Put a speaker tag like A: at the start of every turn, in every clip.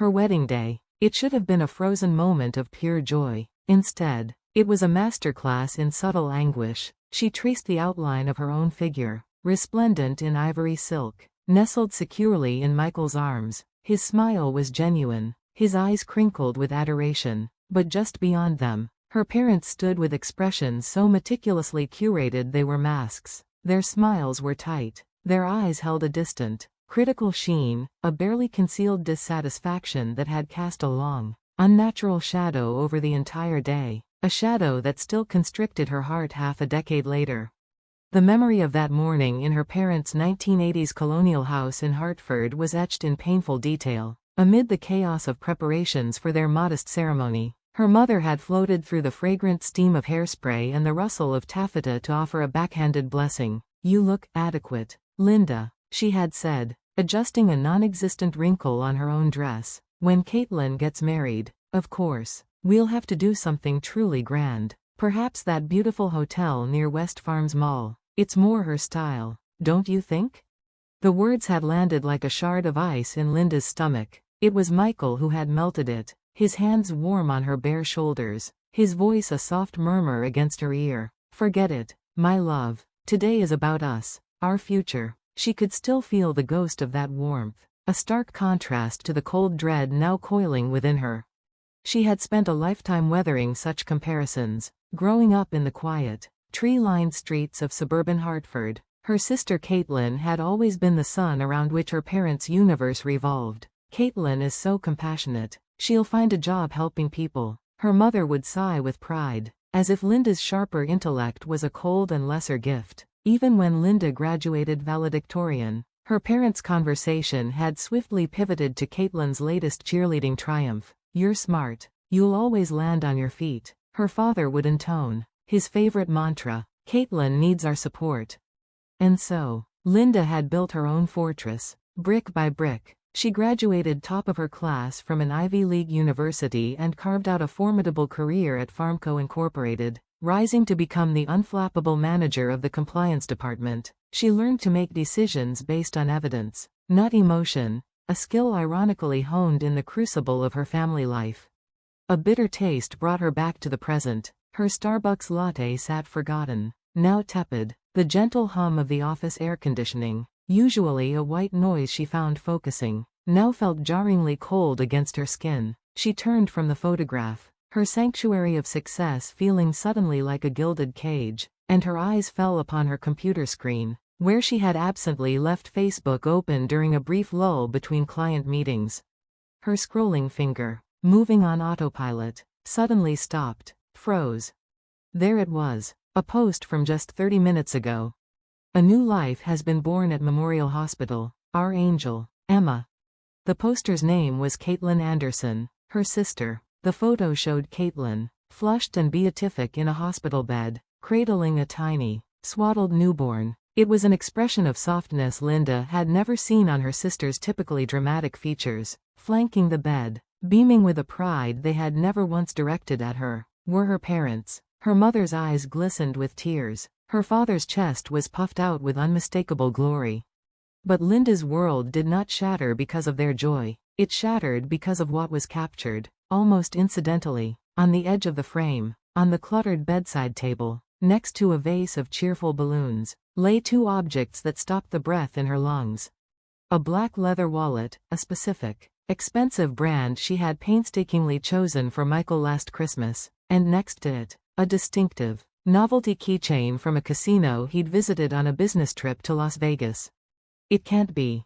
A: Her wedding day. It should have been a frozen moment of pure joy. Instead, it was a masterclass in subtle anguish. She traced the outline of her own figure, resplendent in ivory silk, nestled securely in Michael's arms. His smile was genuine, his eyes crinkled with adoration, but just beyond them, her parents stood with expressions so meticulously curated they were masks. Their smiles were tight, their eyes held a distant, critical sheen, a barely concealed dissatisfaction that had cast a long, unnatural shadow over the entire day, a shadow that still constricted her heart half a decade later. The memory of that morning in her parents' 1980s colonial house in Hartford was etched in painful detail. Amid the chaos of preparations for their modest ceremony, her mother had floated through the fragrant steam of hairspray and the rustle of taffeta to offer a backhanded blessing. "You look adequate, Linda," she had said, adjusting a non-existent wrinkle on her own dress. "When Caitlin gets married, of course, we'll have to do something truly grand. Perhaps that beautiful hotel near West Farms Mall. It's more her style, don't you think?" The words had landed like a shard of ice in Linda's stomach. It was Michael who had melted it, his hands warm on her bare shoulders, his voice a soft murmur against her ear. "Forget it, my love. Today is about us, our future." She could still feel the ghost of that warmth, a stark contrast to the cold dread now coiling within her. She had spent a lifetime weathering such comparisons, growing up in the quiet, tree-lined streets of suburban Hartford. Her sister Caitlin had always been the sun around which her parents' universe revolved. "Caitlin is so compassionate. She'll find a job helping people," her mother would sigh with pride, as if Linda's sharper intellect was a cold and lesser gift. Even when Linda graduated valedictorian, her parents' conversation had swiftly pivoted to Caitlin's latest cheerleading triumph. "You're smart. You'll always land on your feet," her father would intone, his favorite mantra. "Caitlin needs our support." And so, Linda had built her own fortress, brick by brick. She graduated top of her class from an Ivy League university and carved out a formidable career at Farmco Incorporated, rising to become the unflappable manager of the compliance department. She learned to make decisions based on evidence, not emotion, a skill ironically honed in the crucible of her family life. A bitter taste brought her back to the present. Her Starbucks latte sat forgotten, now tepid. The gentle hum of the office air conditioning, usually a white noise she found focusing, now felt jarringly cold against her skin. She turned from the photograph, her sanctuary of success feeling suddenly like a gilded cage, and her eyes fell upon her computer screen, where she had absently left Facebook open during a brief lull between client meetings. Her scrolling finger, moving on autopilot, suddenly stopped, froze. There it was. A post from just 30 minutes ago. "A new life has been born at Memorial Hospital. Our angel, Emma." The poster's name was Caitlin Anderson, her sister. The photo showed Caitlin, flushed and beatific in a hospital bed, cradling a tiny, swaddled newborn. It was an expression of softness Linda had never seen on her sister's typically dramatic features. Flanking the bed, beaming with a pride they had never once directed at her, were her parents. Her mother's eyes glistened with tears. Her father's chest was puffed out with unmistakable glory. But Linda's world did not shatter because of their joy. It shattered because of what was captured, almost incidentally, on the edge of the frame, on the cluttered bedside table, next to a vase of cheerful balloons, lay two objects that stopped the breath in her lungs. A black leather wallet, a specific, expensive brand she had painstakingly chosen for Michael last Christmas, and next to it, a distinctive, novelty keychain from a casino he'd visited on a business trip to Las Vegas. It can't be.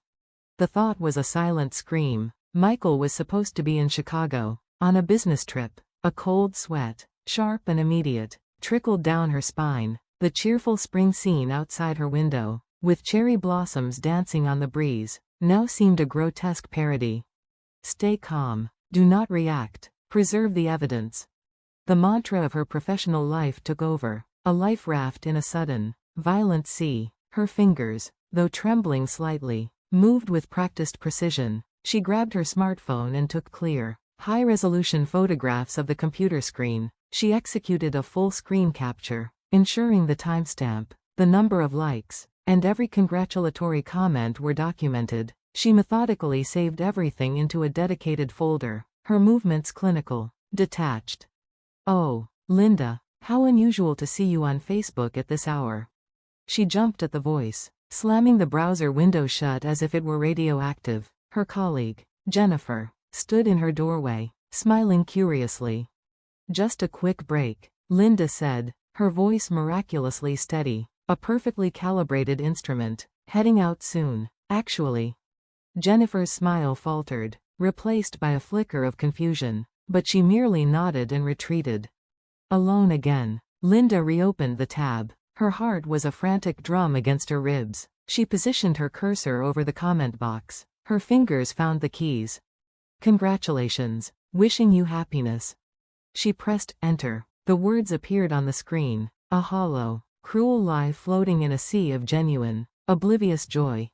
A: The thought was a silent scream. Michael was supposed to be in Chicago, on a business trip. A cold sweat, sharp and immediate, trickled down her spine. The cheerful spring scene outside her window, with cherry blossoms dancing on the breeze, now seemed a grotesque parody. Stay calm. Do not react. Preserve the evidence. The mantra of her professional life took over, a life raft in a sudden, violent sea. Her fingers, though trembling slightly, moved with practiced precision. She grabbed her smartphone and took clear, high-resolution photographs of the computer screen. She executed a full screen capture, ensuring the timestamp, the number of likes, and every congratulatory comment were documented. She methodically saved everything into a dedicated folder, her movements clinical, detached. "Oh, Linda, how unusual to see you on Facebook at this hour." She jumped at the voice, slamming the browser window shut as if it were radioactive. Her colleague, Jennifer, stood in her doorway, smiling curiously. "Just a quick break," Linda said, her voice miraculously steady. "A perfectly calibrated instrument. Heading out soon, actually." Jennifer's smile faltered, replaced by a flicker of confusion, but she merely nodded and retreated. Alone again, Linda reopened the tab. Her heart was a frantic drum against her ribs. She positioned her cursor over the comment box. Her fingers found the keys. "Congratulations. Wishing you happiness." She pressed enter. The words appeared on the screen, a hollow, cruel lie floating in a sea of genuine, oblivious joy.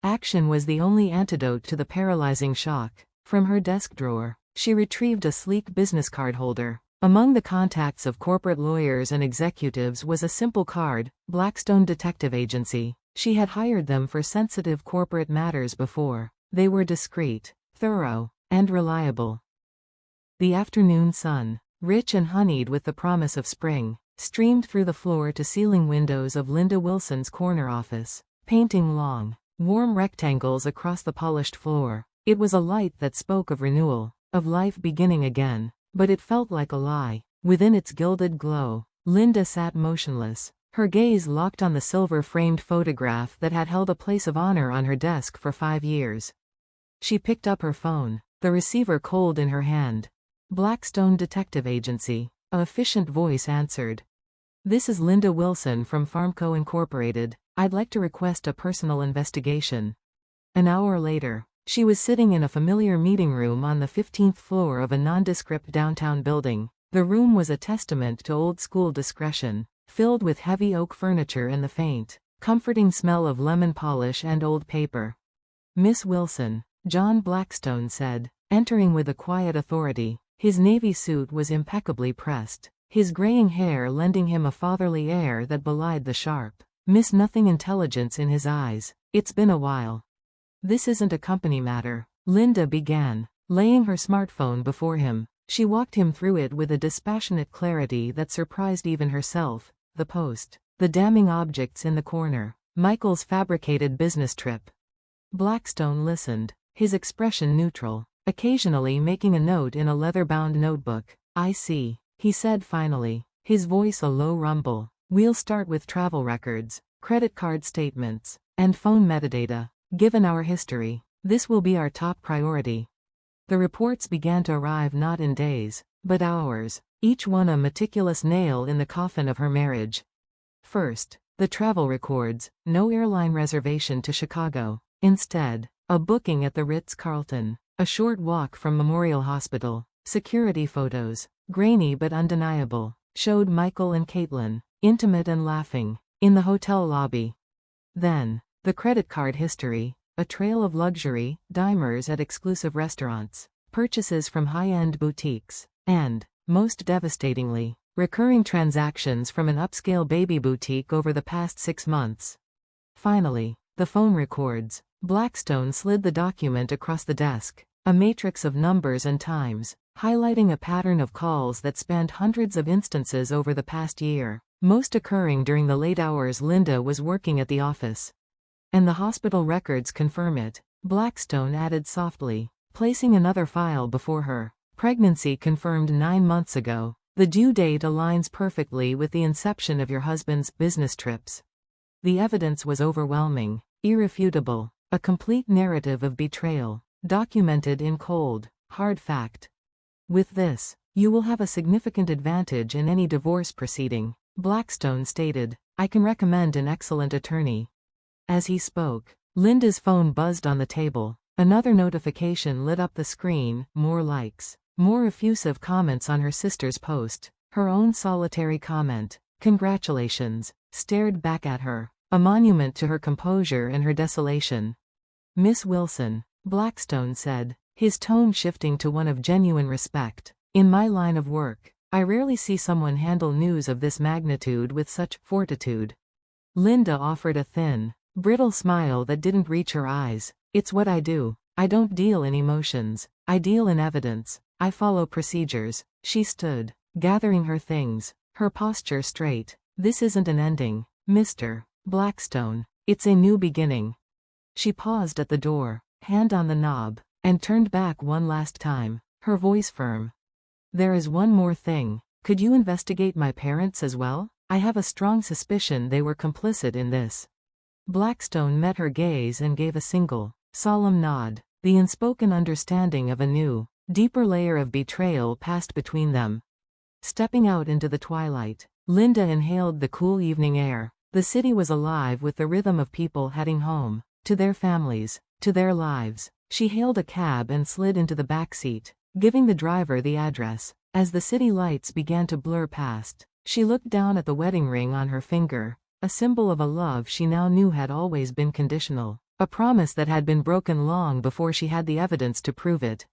A: Action was the only antidote to the paralyzing shock. From her desk drawer, she retrieved a sleek business card holder. Among the contacts of corporate lawyers and executives was a simple card, Blackstone Detective Agency. She had hired them for sensitive corporate matters before. They were discreet, thorough, and reliable. The afternoon sun, rich and honeyed with the promise of spring, streamed through the floor-to-ceiling windows of Linda Wilson's corner office, painting long, warm rectangles across the polished floor. It was a light that spoke of renewal, of life beginning again, but it felt like a lie. Within its gilded glow, Linda sat motionless, her gaze locked on the silver-framed photograph that had held a place of honor on her desk for 5 years. She picked up her phone, the receiver cold in her hand. "Blackstone Detective Agency," a efficient voice answered. "This is Linda Wilson from Farmco Incorporated. I'd like to request a personal investigation." An hour later, she was sitting in a familiar meeting room on the 15th floor of a nondescript downtown building. The room was a testament to old-school discretion, filled with heavy oak furniture and the faint, comforting smell of lemon polish and old paper. "Miss Wilson," John Blackstone said, entering with a quiet authority. His navy suit was impeccably pressed, his graying hair lending him a fatherly air that belied the sharp, miss-nothing intelligence in his eyes. "It's been a while." "This isn't a company matter," Linda began, laying her smartphone before him. She walked him through it with a dispassionate clarity that surprised even herself. The post, the damning objects in the corner, Michael's fabricated business trip. Blackstone listened, his expression neutral, occasionally making a note in a leather-bound notebook. "I see," he said finally, his voice a low rumble. "We'll start with travel records, credit card statements, and phone metadata. Given our history, this will be our top priority." The reports began to arrive not in days, but hours, each one a meticulous nail in the coffin of her marriage. First, the travel records, no airline reservation to Chicago. Instead, a booking at the Ritz-Carlton, a short walk from Memorial Hospital. Security photos, grainy but undeniable, showed Michael and Caitlin, intimate and laughing, in the hotel lobby. Then, the credit card history, a trail of luxury, dimers at exclusive restaurants, purchases from high-end boutiques, and, most devastatingly, recurring transactions from an upscale baby boutique over the past 6 months. Finally, the phone records. Blackstone slid the document across the desk, a matrix of numbers and times, highlighting a pattern of calls that spanned hundreds of instances over the past year, most occurring during the late hours Linda was working at the office. "And the hospital records confirm it," Blackstone added softly, placing another file before her. "Pregnancy confirmed 9 months ago. The due date aligns perfectly with the inception of your husband's business trips." The evidence was overwhelming, irrefutable, a complete narrative of betrayal, documented in cold, hard fact. "With this, you will have a significant advantage in any divorce proceeding," Blackstone stated. "I can recommend an excellent attorney." As he spoke, Linda's phone buzzed on the table. Another notification lit up the screen, more likes, more effusive comments on her sister's post. Her own solitary comment, "Congratulations," stared back at her, a monument to her composure and her desolation. "Miss Wilson," Blackstone said, his tone shifting to one of genuine respect. "In my line of work, I rarely see someone handle news of this magnitude with such fortitude." Linda offered a thin, brittle smile that didn't reach her eyes. It's what I do. I don't deal in emotions. I deal in evidence. I follow procedures. She stood, gathering her things, her posture straight. This isn't an ending, Mr. Blackstone. It's a new beginning. She paused at the door, hand on the knob, and turned back one last time, her voice firm. There is one more thing. Could you investigate my parents as well? I have a strong suspicion they were complicit in this. Blackstone met her gaze and gave a single, solemn nod. The unspoken understanding of a new, deeper layer of betrayal passed between them. Stepping out into the twilight, Linda inhaled the cool evening air. The city was alive with the rhythm of people heading home, to their families, to their lives. She hailed a cab and slid into the back seat, giving the driver the address. As the city lights began to blur past, she looked down at the wedding ring on her finger, a symbol of a love she now knew had always been conditional. A promise that had been broken long before she had the evidence to prove it.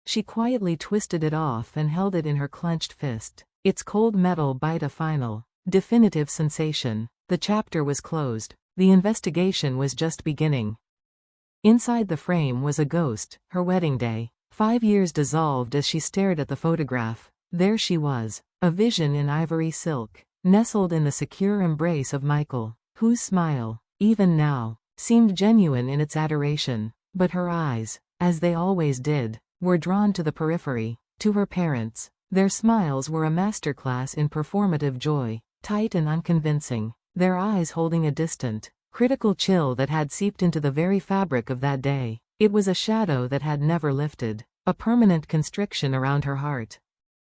A: She quietly twisted it off and held it in her clenched fist. Its cold metal bite a final, definitive sensation. The chapter was closed. The investigation was just beginning. Inside the frame was a ghost, her wedding day. 5 years dissolved as she stared at the photograph. There she was, a vision in ivory silk, nestled in the secure embrace of Michael, whose smile, even now, seemed genuine in its adoration, but her eyes, as they always did, were drawn to the periphery, to her parents. Their smiles were a masterclass in performative joy, tight and unconvincing, their eyes holding a distant, critical chill that had seeped into the very fabric of that day. It was a shadow that had never lifted, a permanent constriction around her heart.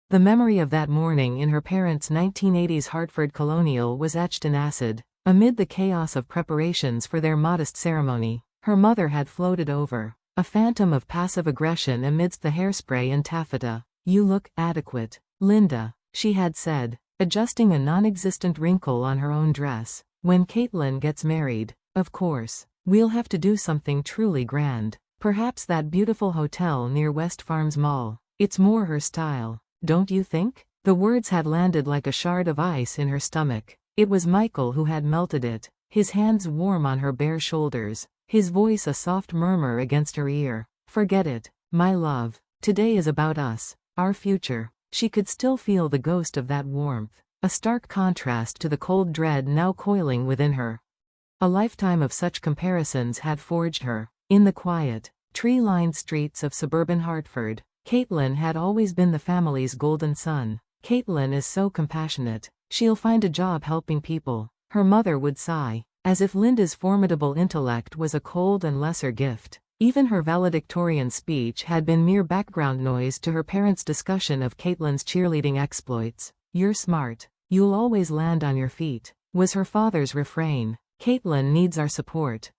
A: The memory of that morning in her parents' 1980s Hartford Colonial was etched in acid. Amid the chaos of preparations for their modest ceremony, her mother had floated over, a phantom of passive aggression amidst the hairspray and taffeta. "You look adequate, Linda," she had said, adjusting a non-existent wrinkle on her own dress. "When Caitlin gets married, of course, we'll have to do something truly grand. Perhaps that beautiful hotel near West Farms Mall. It's more her style, don't you think?" The words had landed like a shard of ice in her stomach. It was Michael who had melted it, his hands warm on her bare shoulders, his voice a soft murmur against her ear. "Forget it, my love. Today is about us, our future." She could still feel the ghost of that warmth, a stark contrast to the cold dread now coiling within her. A lifetime of such comparisons had forged her. In the quiet, tree-lined streets of suburban Hartford, Caitlin had always been the family's golden sun. "Caitlin is so compassionate. She'll find a job helping people," her mother would sigh, as if Linda's formidable intellect was a cold and lesser gift. Even her valedictorian speech had been mere background noise to her parents' discussion of Caitlin's cheerleading exploits. "You're smart. You'll always land on your feet," was her father's refrain. "Caitlin needs our support."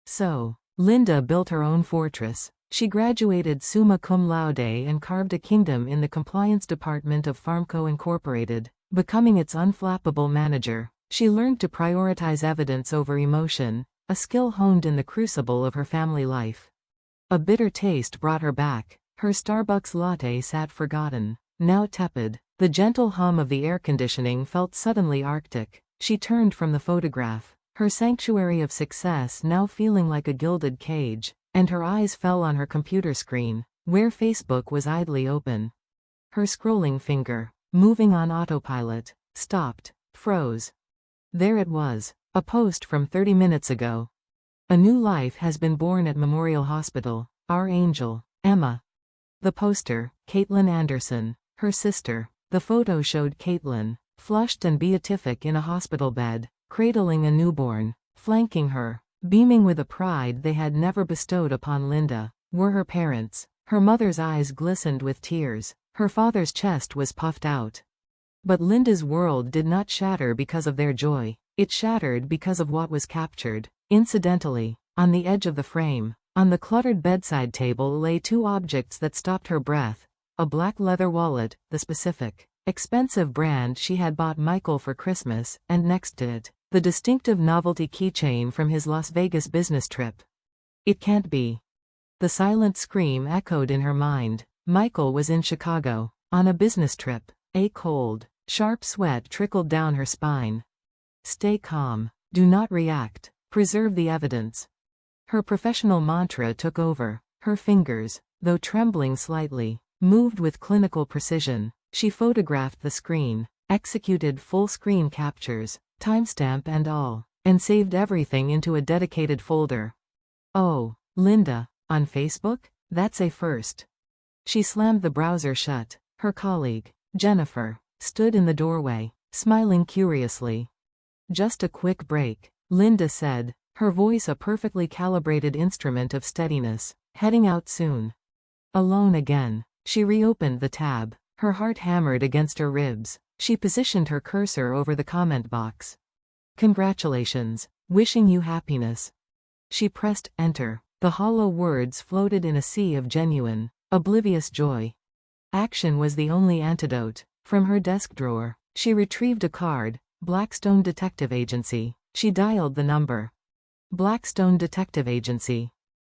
A: So, Linda built her own fortress. She graduated summa cum laude and carved a kingdom in the compliance department of Farmco Incorporated. Becoming its unflappable manager, she learned to prioritize evidence over emotion, a skill honed in the crucible of her family life. A bitter taste brought her back. Her Starbucks latte sat forgotten, now tepid. The gentle hum of the air conditioning felt suddenly arctic. She turned from the photograph, her sanctuary of success now feeling like a gilded cage, and her eyes fell on her computer screen, where Facebook was idly open. Her scrolling finger, moving on autopilot, stopped, froze. There it was, a post from 30 minutes ago. "A new life has been born at Memorial Hospital. Our angel, Emma." The poster, Caitlin Anderson, her sister. The photo showed Caitlin, flushed and beatific in a hospital bed, cradling a newborn. Flanking her, beaming with a pride they had never bestowed upon Linda, were her parents. Her mother's eyes glistened with tears. Her father's chest was puffed out. But Linda's world did not shatter because of their joy. It shattered because of what was captured. Incidentally, on the edge of the frame, on the cluttered bedside table lay two objects that stopped her breath. A black leather wallet, the specific, expensive brand she had bought Michael for Christmas, and next to it, the distinctive novelty keychain from his Las Vegas business trip. It can't be. The silent scream echoed in her mind. Michael was in Chicago, on a business trip. A cold, sharp sweat trickled down her spine. Stay calm. Do not react. Preserve the evidence. Her professional mantra took over. Her fingers, though trembling slightly, moved with clinical precision. She photographed the screen, executed full-screen captures, timestamp and all, and saved everything into a dedicated folder. Oh, Linda, on Facebook? That's a first. She slammed the browser shut. Her colleague, Jennifer, stood in the doorway, smiling curiously. Just a quick break, Linda said, her voice a perfectly calibrated instrument of steadiness. Heading out soon. Alone again. She reopened the tab. Her heart hammered against her ribs. She positioned her cursor over the comment box. Congratulations. Wishing you happiness. She pressed enter. The hollow words floated in a sea of genuine, oblivious joy. Action was the only antidote. From her desk drawer, she retrieved a card. Blackstone Detective Agency. She dialed the number. Blackstone Detective Agency.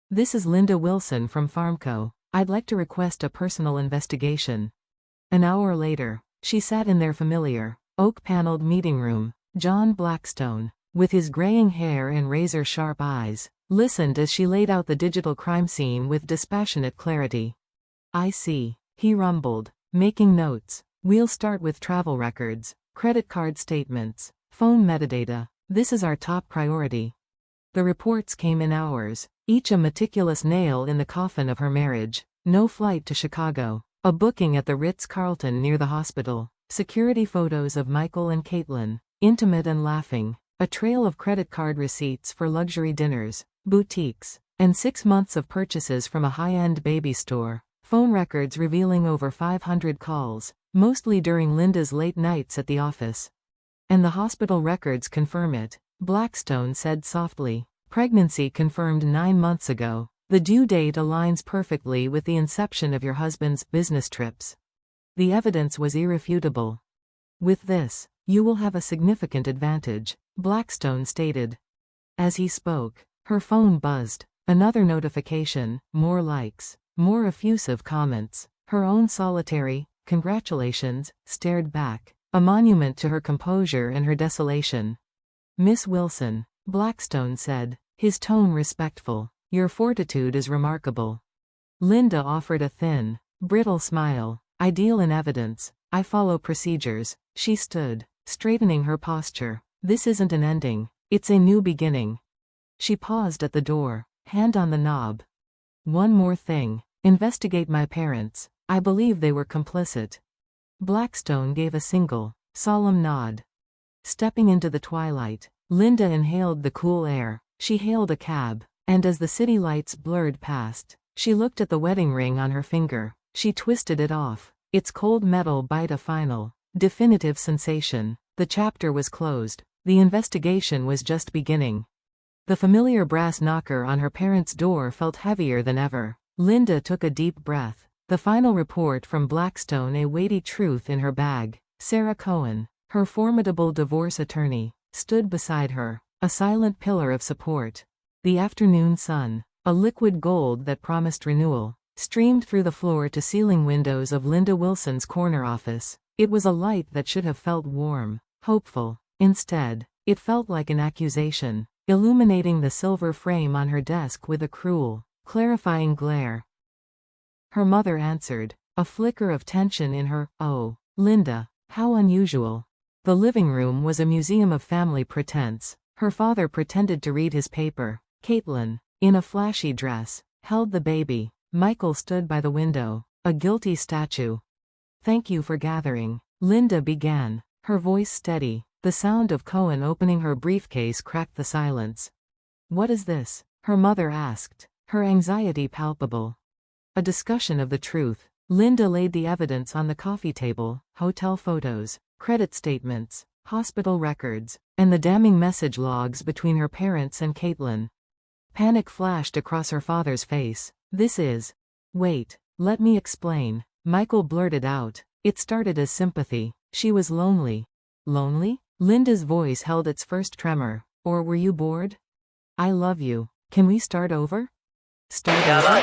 A: This is Linda Wilson from Farmco. I'd like to request a personal investigation. An hour later, she sat in their familiar, oak-paneled meeting room. John Blackstone, with his graying hair and razor-sharp eyes, listened as she laid out the digital crime scene with dispassionate clarity. I see, he rumbled, making notes. We'll start with travel records, credit card statements, phone metadata. This is our top priority. The reports came in hours, each a meticulous nail in the coffin of her marriage. No flight to Chicago, a booking at the Ritz-Carlton near the hospital, security photos of Michael and Caitlin, intimate and laughing, a trail of credit card receipts for luxury dinners, boutiques, and 6 months of purchases from a high-end baby store, phone records revealing over 500 calls, mostly during Linda's late nights at the office. And the hospital records confirm it, Blackstone said softly. Pregnancy confirmed 9 months ago. The due date aligns perfectly with the inception of your husband's business trips. The evidence was irrefutable. With this, you will have a significant advantage, Blackstone stated. As he spoke, her phone buzzed. Another notification, more likes, more effusive comments. Her own solitary, congratulations, stared back, a monument to her composure and her desolation. Miss Wilson, Blackstone said, his tone respectful. Your fortitude is remarkable. Linda offered a thin, brittle smile. Ideal in evidence. I follow procedures. She stood, straightening her posture. This isn't an ending. It's a new beginning. She paused at the door, hand on the knob. One more thing. Investigate my parents. I believe they were complicit. Blackstone gave a single, solemn nod. Stepping into the twilight, Linda inhaled the cool air. She hailed a cab, and as the city lights blurred past, she looked at the wedding ring on her finger. She twisted it off. Its cold metal bite a final, definitive sensation. The chapter was closed. The investigation was just beginning. The familiar brass knocker on her parents' door felt heavier than ever. Linda took a deep breath. The final report from Blackstone, a weighty truth in her bag. Sarah Cohen, her formidable divorce attorney, stood beside her, a silent pillar of support. The afternoon sun, a liquid gold that promised renewal, streamed through the floor-to-ceiling windows of Linda Wilson's corner office. It was a light that should have felt warm, hopeful. Instead, it felt like an accusation, illuminating the silver frame on her desk with a cruel, clarifying glare. Her mother answered, a flicker of tension in her, "Oh, Linda, how unusual." The living room was a museum of family pretense. Her father pretended to read his paper. Caitlin, in a flashy dress, held the baby. Michael stood by the window, a guilty statue. Thank you for gathering, Linda began, her voice steady. The sound of Cohen opening her briefcase cracked the silence. What is this? Her mother asked, her anxiety palpable. A discussion of the truth. Linda laid the evidence on the coffee table, hotel photos, credit statements, hospital records, and the damning message logs between her parents and Caitlin. Panic flashed across her father's face. This is... Wait, let me explain. Michael blurted out. It started as sympathy. She was lonely. Lonely? Linda's voice held its first tremor. Or were you bored? I love you. Can we start over? Start over?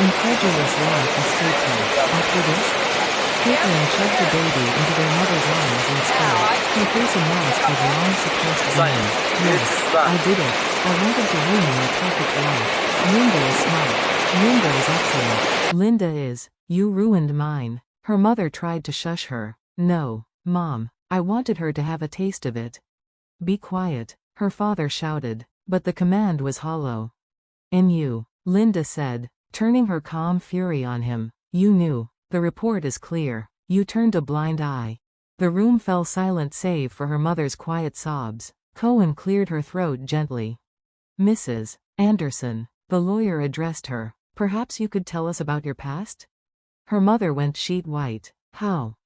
A: Incredulous laugh escaped her. After this? Caitlin shoved the baby into their mother's arms instead, her face a mask of long-suppressed pain. Yes, I did it. I wanted to ruin your perfect life. Linda is smart. Linda is excellent. Linda is. You ruined mine. Her mother tried to shush her. No, Mom. I wanted her to have a taste of it. Be quiet, her father shouted, but the command was hollow. And you, Linda said, turning her calm fury on him. You knew. The report is clear. You turned a blind eye. The room fell silent save for her mother's quiet sobs. Cohen cleared her throat gently. Mrs. Anderson, the lawyer addressed her. Perhaps you could tell us about your past? Her mother went sheet white. How?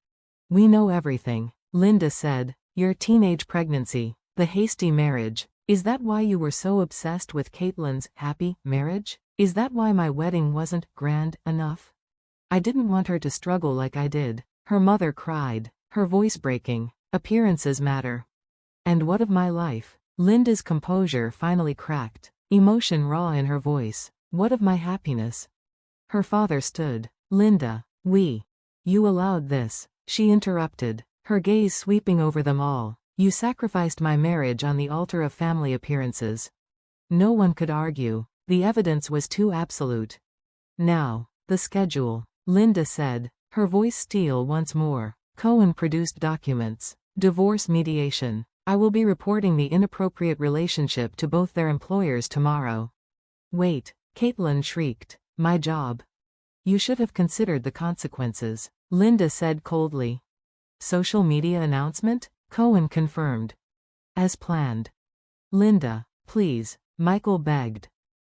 A: We know everything, Linda said. Your teenage pregnancy, the hasty marriage. Is that why you were so obsessed with Caitlin's happy marriage? Is that why my wedding wasn't grand enough? I didn't want her to struggle like I did. Her mother cried, her voice breaking. Appearances matter. And what of my life? Linda's composure finally cracked, emotion raw in her voice. What of my happiness? Her father stood. Linda, you allowed this, she interrupted, her gaze sweeping over them all. You sacrificed my marriage on the altar of family appearances. No one could argue. The evidence was too absolute. Now, the schedule, Linda said, her voice steel once more. Cohen produced documents. Divorce mediation. I will be reporting the inappropriate relationship to both their employers tomorrow. Wait, Caitlin shrieked. My job. You should have considered the consequences, Linda said coldly. Social media announcement? Cohen confirmed. As planned. Linda, please, Michael begged.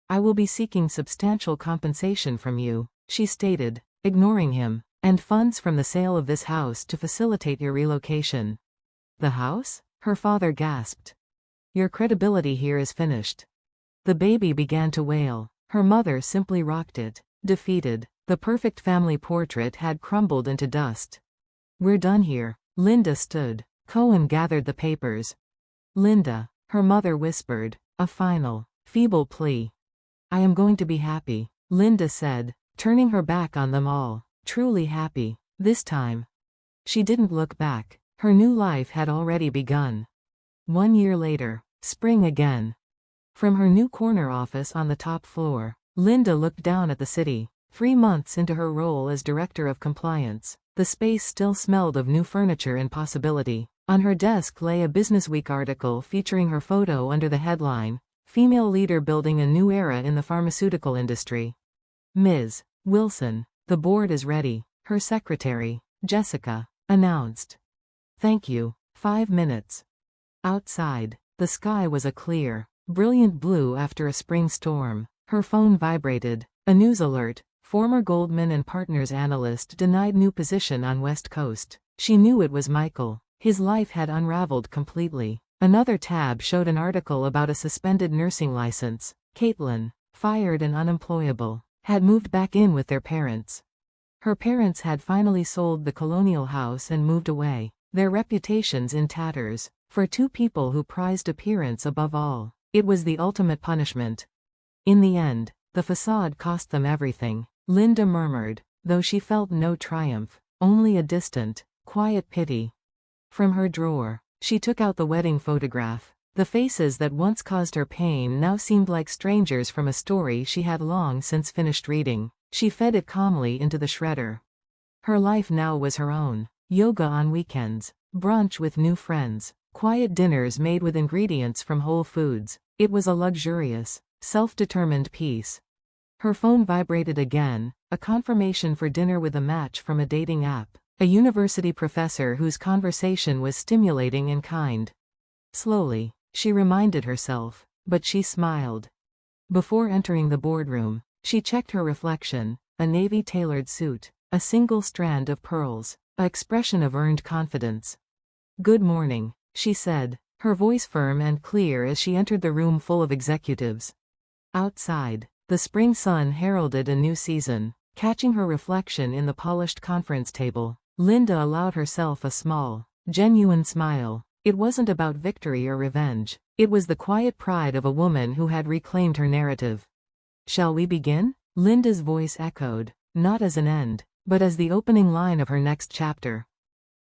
A: I will be seeking substantial compensation from you, she stated, ignoring him, and funds from the sale of this house to facilitate your relocation. The house? Her father gasped. Your credibility here is finished. The baby began to wail. Her mother simply rocked it, defeated. The perfect family portrait had crumbled into dust. We're done here. Linda stood. Cohen gathered the papers. Linda, her mother whispered, a final, feeble plea. I am going to be happy, Linda said, turning her back on them all. Truly happy. This time. She didn't look back. Her new life had already begun. 1 year later, spring again. From her new corner office on the top floor, Linda looked down at the city. 3 months into her role as director of compliance, the space still smelled of new furniture and possibility. On her desk lay a Businessweek article featuring her photo under the headline, Female Leader Building a New Era in the Pharmaceutical Industry. Ms. Wilson, the board is ready, her secretary, Jessica, announced. Thank you. 5 minutes. Outside, the sky was a clear, brilliant blue after a spring storm. Her phone vibrated. A news alert. Former Goldman and Partners analyst denied new position on West Coast. She knew it was Michael. His life had unraveled completely. Another tab showed an article about a suspended nursing license. Caitlin, fired and unemployable, had moved back in with their parents. Her parents had finally sold the colonial house and moved away, their reputations in tatters. For two people who prized appearance above all, it was the ultimate punishment. In the end, the facade cost them everything. Linda murmured, though she felt no triumph, only a distant, quiet pity. From her drawer, she took out the wedding photograph. The faces that once caused her pain now seemed like strangers from a story she had long since finished reading. She fed it calmly into the shredder. Her life now was her own. Yoga on weekends, brunch with new friends, quiet dinners made with ingredients from Whole Foods. It was a luxurious, self-determined peace. Her phone vibrated again, a confirmation for dinner with a match from a dating app, a university professor whose conversation was stimulating and kind. Slowly, she reminded herself, but she smiled. Before entering the boardroom, she checked her reflection, a navy-tailored suit, a single strand of pearls, an expression of earned confidence. Good morning, she said, her voice firm and clear as she entered the room full of executives. Outside, the spring sun heralded a new season. Catching her reflection in the polished conference table, Linda allowed herself a small, genuine smile. It wasn't about victory or revenge. It was the quiet pride of a woman who had reclaimed her narrative. Shall we begin? Linda's voice echoed, not as an end, but as the opening line of her next chapter.